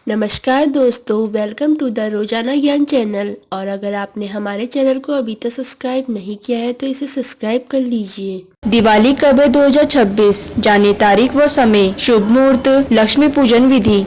नमस्कार दोस्तों, welcome to the रोजाना ज्ञान चैनल। और अगर आपने हमारे चैनल को अभी तक सब्सक्राइब नहीं किया है तो इसे सब्सक्राइब कर लीजिए। दिवाली कब है 2026? जाने तारीख व समय, शुभ मुहूर्त, लक्ष्मी पूजन विधि।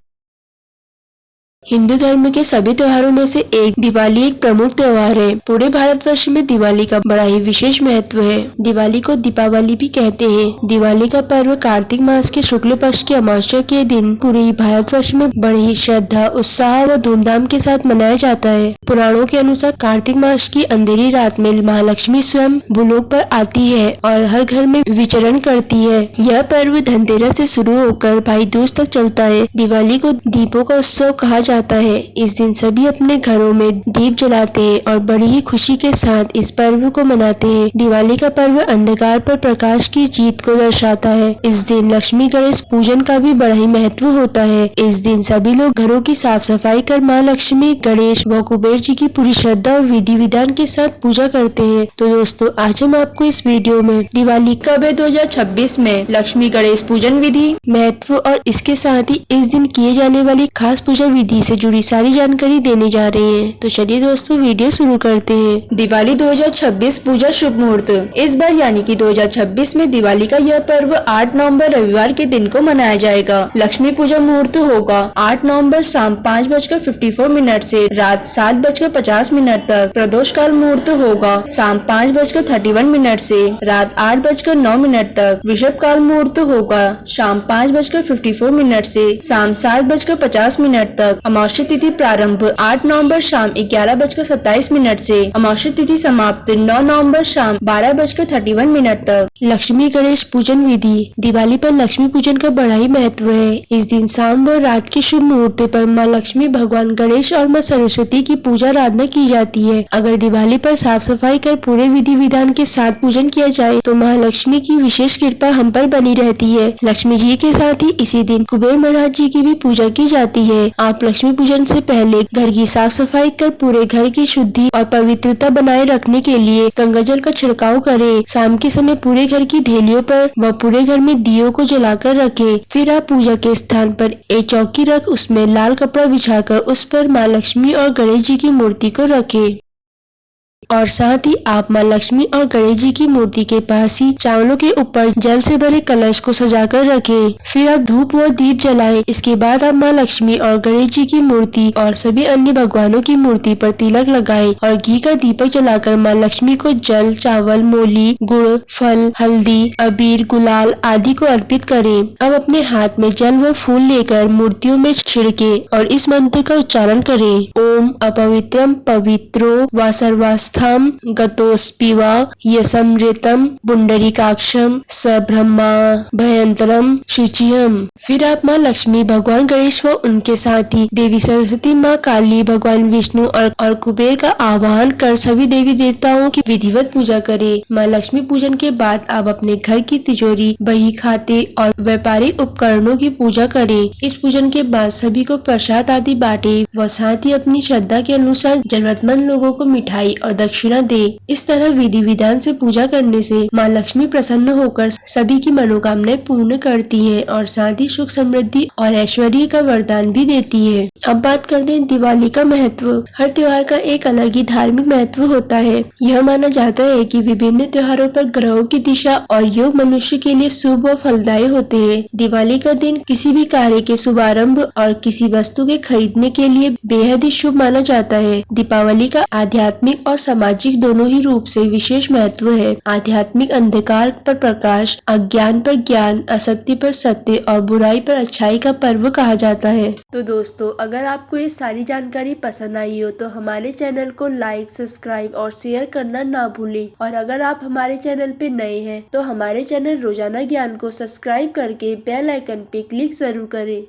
हिंदू धर्म के सभी त्योहारों में से दिवाली एक प्रमुख त्योहार है। पूरे भारतवर्ष में दिवाली का बड़ा ही विशेष महत्व है। दिवाली को दीपावली भी कहते हैं। दिवाली का पर्व कार्तिक मास के शुक्ल पक्ष की अमावस्या के दिन पूरे भारतवर्ष में बड़ी ही श्रद्धा, उत्साह व धूमधाम के साथ मनाया जाता है। पुराणों के अनुसार कार्तिक मास की अंधेरी रात में महालक्ष्मी स्वयं भूलोक पर आती है और हर घर में विचरण करती है। यह पर्व धनतेरस से शुरू होकर भाई दूज तक चलता है। दिवाली को दीपों का उत्सव कहा जाता है। इस दिन सभी अपने घरों में दीप जलाते हैं और बड़ी ही खुशी के साथ इस पर्व को मनाते हैं। दिवाली का पर्व अंधकार पर प्रकाश की जीत को दर्शाता है। इस दिन लक्ष्मी गणेश पूजन का भी बड़ा ही महत्व होता है। इस दिन सभी लोग घरों की साफ सफाई कर माँ लक्ष्मी, गणेश व कुबेर जी की पूरी श्रद्धा और विधि विधान के साथ पूजा करते हैं। तो दोस्तों, आज हम आपको इस वीडियो में दिवाली कब है 2026 में, लक्ष्मी गणेश पूजन विधि, महत्व और इसके साथ ही इस दिन किए जाने वाली खास पूजा विधि से जुड़ी सारी जानकारी देने जा रहे हैं। तो चलिए दोस्तों, वीडियो शुरू करते हैं। दिवाली 2026 पूजा शुभ मुहूर्त। इस बार यानी कि 2026 में दिवाली का यह पर्व 8 नवंबर रविवार के दिन को मनाया जाएगा। लक्ष्मी पूजा मुहूर्त होगा 8 नवंबर शाम 5:54 से रात 7:50 तक। प्रदोष काल मुहूर्त होगा शाम 5:31 से रात 8:09 तक। विषुव काल मुहूर्त होगा शाम 5:54 से शाम 7:50 तक। अमावस्या तिथि प्रारंभ 8 नवंबर शाम 11:27 से। अमावस्या तिथि समाप्त 9 नवंबर शाम 12:31 तक। लक्ष्मी गणेश पूजन विधि। दिवाली पर लक्ष्मी पूजन का बड़ा ही महत्व है। इस दिन शाम व रात के शुभ मुहूर्त पर माँ लक्ष्मी, भगवान गणेश और माँ सरस्वती की पूजा आराधना की जाती है। अगर दिवाली पर साफ सफाई कर पूरे विधि विधान के साथ पूजन किया जाए तो महालक्ष्मी की विशेष कृपा हम पर बनी रहती है। लक्ष्मी जी के साथ ही इसी दिन कुबेर महाराज जी की भी पूजा की जाती है। आप लक्ष्मी पूजन से पहले घर की साफ सफाई कर पूरे घर की शुद्धि और पवित्रता बनाए रखने के लिए गंगा जल का छिड़काव करें। शाम के समय पूरे घर की ढेलियों पर व पूरे घर में दियों को जलाकर रखें। फिर आप पूजा के स्थान पर एक चौकी रख उसमें लाल कपड़ा बिछाकर उस पर माँ लक्ष्मी और गणेश जी की मूर्ति को रखें। और साथ ही आप माँ लक्ष्मी और गणेश जी की मूर्ति के पास ही चावलों के ऊपर जल से भरे कलश को सजाकर रखें। फिर आप धूप व दीप जलाएं। इसके बाद आप माँ लक्ष्मी और गणेश जी की मूर्ति और सभी अन्य भगवानों की मूर्ति पर तिलक लगाएं और घी का दीपक जलाकर माँ लक्ष्मी को जल, चावल, मूली, गुड़, फल, हल्दी, अबीर, गुलाल आदि को अर्पित करें। अब अपने हाथ में जल व फूल लेकर मूर्तियों में छिड़के और इस मंत्र का उच्चारण करें। ओम अपवित्रम पवित्रो व सर्वास्था गतोस्पिवा यसमृतम पुंडरीकाक्षम सब्रह्मा भयंतरम शुचिहम। फिर आप माँ लक्ष्मी, भगवान गणेश व उनके साथ ही देवी सरस्वती, माँ काली, भगवान विष्णु और कुबेर का आवाहन कर सभी देवी देवताओं की विधिवत पूजा करें। माँ लक्ष्मी पूजन के बाद आप अपने घर की तिजोरी, बही खाते और व्यापारिक उपकरणों की पूजा करें। इस पूजन के बाद सभी को प्रसाद आदि बांटे व साथ ही अपनी श्रद्धा के अनुसार जरूरतमंद लोगों को मिठाई और दक्षिणा दे। इस तरह विधि विधान से पूजा करने से माँ लक्ष्मी प्रसन्न होकर सभी की मनोकामनाएं पूर्ण करती है और साथ ही सुख, समृद्धि और ऐश्वर्य का वरदान भी देती है। अब बात करते हैं दिवाली का महत्व। हर त्योहार का एक अलग ही धार्मिक महत्व होता है। यह माना जाता है कि विभिन्न त्योहारों पर ग्रहों की दिशा और योग मनुष्य के लिए शुभ व फलदायी होते हैं। दिवाली का दिन किसी भी कार्य के शुभारंभ और किसी वस्तु के खरीदने के लिए बेहद ही शुभ माना जाता है। दीपावली का आध्यात्मिक और सामाजिक दोनों ही रूप से विशेष महत्व है। आध्यात्मिक अंधकार पर प्रकाश, अज्ञान पर ज्ञान, असत्य पर सत्य और बुराई पर अच्छाई का पर्व कहा जाता है। तो दोस्तों, अगर आपको ये सारी जानकारी पसंद आई हो तो हमारे चैनल को लाइक, सब्सक्राइब और शेयर करना ना भूलें। और अगर आप हमारे चैनल पे नए हैं तो हमारे चैनल रोजाना ज्ञान को सब्सक्राइब करके बेल आइकन पे क्लिक जरूर करें।